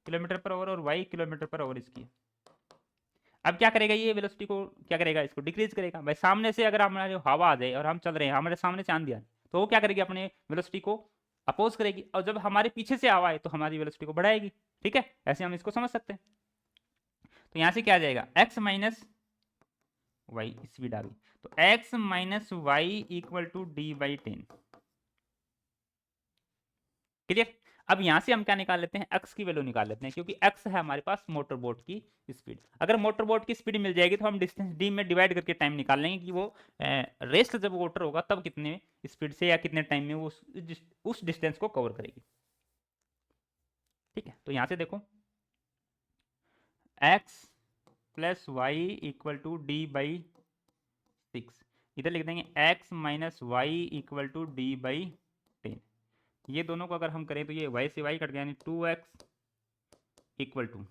A: किलोमीटर पर आवर, और y किलोमीटर पर आवर इसकी है। अब क्या करेगा ये वेलोसिटी को, क्या करेगा इसको डिक्रीज करेगा। भाई सामने से अगर हमारे हवा आ जाए और हम चल रहे हैं, हमारे सामने से आंधी आ तो वो क्या करेगी, अपने वेलोसिटी को अपोज करेगी, और जब हमारे पीछे से हवा आए तो हमारी वेलोसिटी को बढ़ाएगी। ठीक है, ऐसे हम इसको समझ सकते हैं। तो यहां से क्या आ जाएगा x माइनस वाई, स्पीड आ गई, तो x minus y equal to d by 10। Clear. अब यहां से हम क्या निकाल लेते हैं, x की वैल्यू निकाल लेते हैं, क्योंकि x है हमारे पास मोटर बोट की स्पीड। अगर मोटर बोट की स्पीड मिल जाएगी तो हम डिस्टेंस d में डिवाइड करके टाइम निकाल लेंगे कि वो रेस्ट जब वाटर होगा तब कितने स्पीड से या कितने टाइम में वो उस डिस्टेंस को कवर करेगी। ठीक है, तो यहां से देखो x plus y equal to d by 6, इधर लिख देंगे x minus y equal to d by 10। ये दोनों को अगर हम करें तो ये y से y कट गया, यानी 2x equal to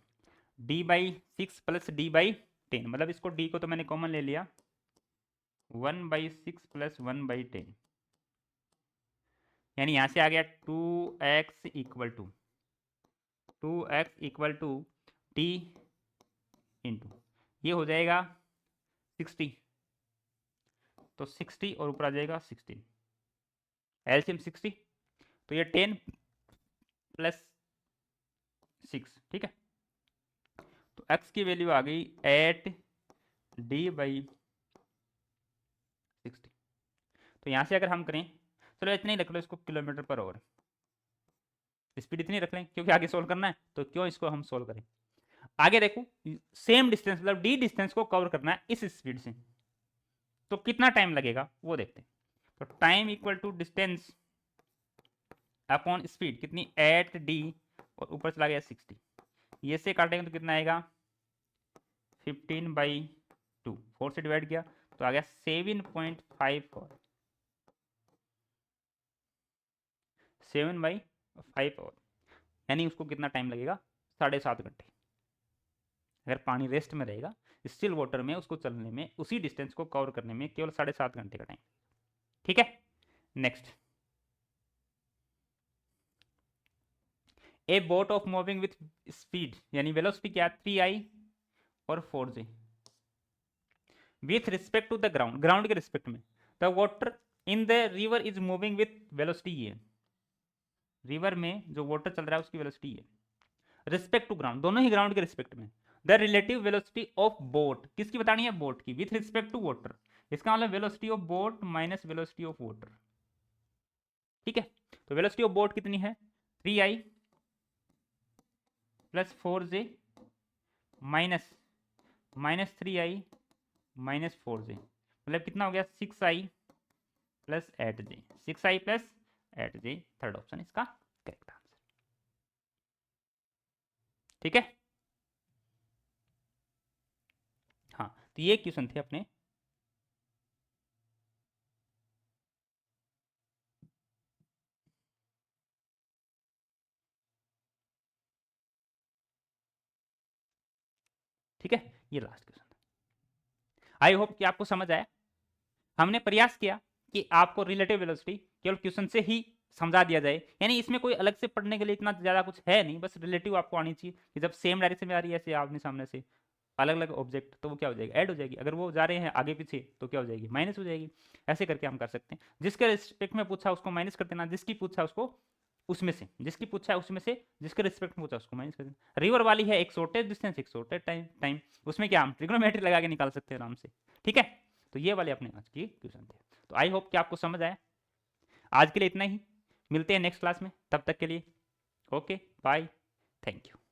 A: d by 6 plus d by 10, मतलब इसको d को तो मैंने कॉमन ले लिया, 1/6 प्लस 1/10, यानी यहां से आ गया 2x equal to T into ये हो जाएगा 60, तो 60 और ऊपर आ जाएगा 16, एलसीएम 60, तो ये 10 प्लस 6। ठीक है, तो x की वैल्यू आ गई 8 डी बाई 60। तो यहां से अगर हम करें, चलो इतना ही रख लो इसको किलोमीटर पर आवर, स्पीड इतनी रख लें क्योंकि आगे सोल्व करना है, तो क्यों इसको हम सोल्व करें। आगे देखो, सेम डिस्टेंस मतलब डी डिस्टेंस को कवर करना है इस स्पीड से, तो कितना टाइम लगेगा वो देखते हैं। तो time equal to distance upon speed, कितनी एट डी, और ऊपर चला गया 60, ये से काटेंगे तो कितना आएगा 15/2, 4 से डिवाइड किया तो आ गया 7.54, 7/5, यानी उसको कितना टाइम लगेगा 7.5 घंटे। अगर पानी रेस्ट में रहेगा, स्टिल वाटर में उसको चलने में, उसी डिस्टेंस को कवर करने में केवल 7.5 घंटे का टाइम। ठीक है, next, a boat of moving with speed, यानी वेलोसिटी क्या 3i और 4j with respect to the ground, ground के रिस्पेक्ट में, the water in the river is moving with velocity ये, रिवर में जो वाटर चल रहा है उसकी वेलोसिटी है, रिस्पेक्ट टू ग्राउंड, दोनों ही ग्राउंड के रिस्पेक्ट में। The relative velocity of boat, किसकी बतानी है बोट की, विथ रिस्पेक्ट टू वाटर, इसका मतलब velocity of boat minus velocity of water. ठीक है, तो वेलोसिटी ऑफ बोट कितनी है 3i plus 4j minus 3i minus 4j, मतलब कितना हो गया 6i plus 8j, 6i plus 8j, third option इसका करेक्ट आंसर। ठीक है, हाँ तो ये क्वेश्चन थे अपने। ठीक है, ये लास्ट क्वेश्चन था। आई होप कि आपको समझ आया। हमने प्रयास किया कि आपको रिलेटिव वेलोसिटी केवल क्वेश्चन से ही समझा दिया जाए, यानी इसमें कोई अलग से पढ़ने के लिए इतना ज़्यादा कुछ है नहीं, बस रिलेटिव आपको आनी चाहिए कि जब सेम डायरेक्शन में आ रही है ऐसे आमने सामने से अलग अलग ऑब्जेक्ट, तो वो क्या हो जाएगी ऐड हो जाएगी, अगर वो जा रहे हैं आगे पीछे तो क्या हो जाएगी माइनस हो जाएगी। ऐसे करके हम कर सकते हैं, जिसके रिस्पेक्ट में पूछा उसको माइनस कर देना, जिसकी पूछा उसको उसमें से, जिसकी पूछा है उसमें से जिसके रिस्पेक्ट में पूछा उसको माइनस कर देना। रिवर वाली है एक शॉर्टेज डिस्टेंस एक शॉर्टेज टाइम, उसमें क्या हम ट्रिग्नोमेट्री लगा के निकाल सकते हैं आराम से। ठीक है, तो ये वाले अपने आज की क्वेश्चन थे। तो आई होप कि आपको समझ आया। आज के लिए इतना ही, मिलते हैं नेक्स्ट क्लास में, तब तक के लिए ओके बाय, थैंक यू।